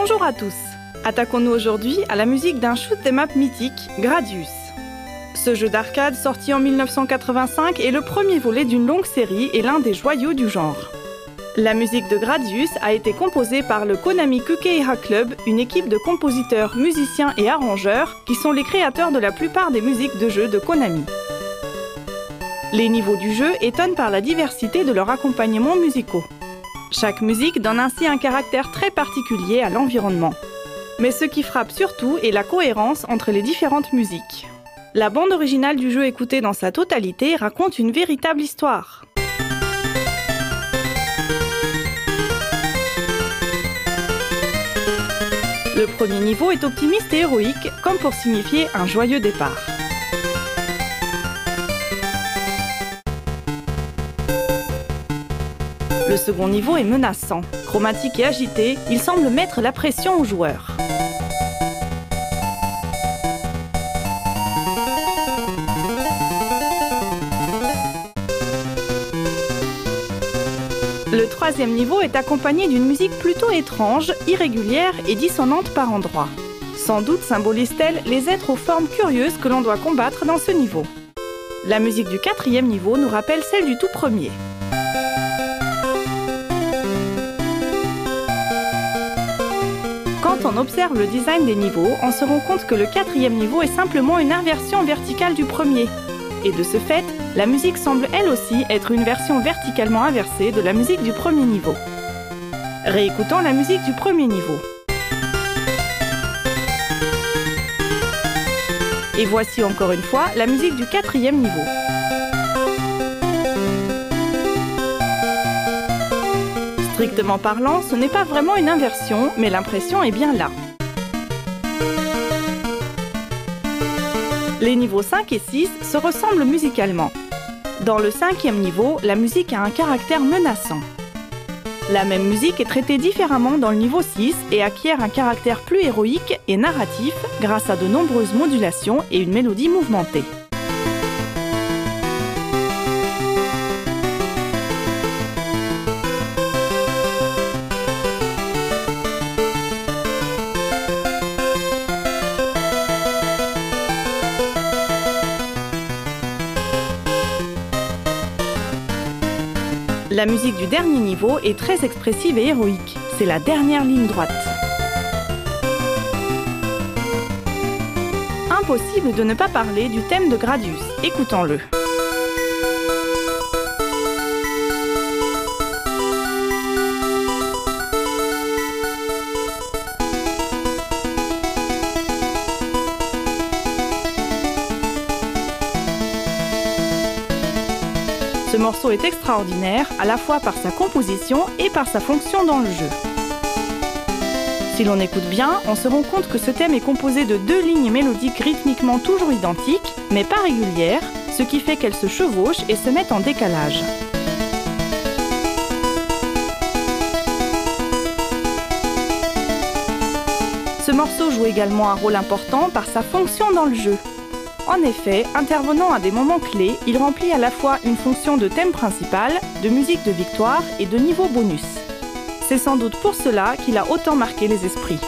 Bonjour à tous. Attaquons-nous aujourd'hui à la musique d'un shoot 'em up mythique, Gradius. Ce jeu d'arcade sorti en 1985 est le premier volet d'une longue série et l'un des joyaux du genre. La musique de Gradius a été composée par le Konami Kukeiha Club, une équipe de compositeurs, musiciens et arrangeurs qui sont les créateurs de la plupart des musiques de jeux de Konami. Les niveaux du jeu étonnent par la diversité de leurs accompagnements musicaux. Chaque musique donne ainsi un caractère très particulier à l'environnement. Mais ce qui frappe surtout est la cohérence entre les différentes musiques. La bande originale du jeu écoutée dans sa totalité raconte une véritable histoire. Le premier niveau est optimiste et héroïque, comme pour signifier un joyeux départ. Le second niveau est menaçant. Chromatique et agité, il semble mettre la pression aux joueurs. Le troisième niveau est accompagné d'une musique plutôt étrange, irrégulière et dissonante par endroits. Sans doute symbolise-t-elle les êtres aux formes curieuses que l'on doit combattre dans ce niveau. La musique du quatrième niveau nous rappelle celle du tout premier. Quand on observe le design des niveaux, on se rend compte que le quatrième niveau est simplement une inversion verticale du premier. Et de ce fait, la musique semble elle aussi être une version verticalement inversée de la musique du premier niveau. Réécoutons la musique du premier niveau. Et voici encore une fois la musique du quatrième niveau. Strictement parlant, ce n'est pas vraiment une inversion, mais l'impression est bien là. Les niveaux 5 et 6 se ressemblent musicalement. Dans le cinquième niveau, la musique a un caractère menaçant. La même musique est traitée différemment dans le niveau 6 et acquiert un caractère plus héroïque et narratif grâce à de nombreuses modulations et une mélodie mouvementée. La musique du dernier niveau est très expressive et héroïque. C'est la dernière ligne droite. Impossible de ne pas parler du thème de Gradius. Écoutons-le. Ce morceau est extraordinaire, à la fois par sa composition et par sa fonction dans le jeu. Si l'on écoute bien, on se rend compte que ce thème est composé de deux lignes mélodiques rythmiquement toujours identiques, mais pas régulières, ce qui fait qu'elles se chevauchent et se mettent en décalage. Ce morceau joue également un rôle important par sa fonction dans le jeu. En effet, intervenant à des moments clés, il remplit à la fois une fonction de thème principal, de musique de victoire et de niveau bonus. C'est sans doute pour cela qu'il a autant marqué les esprits.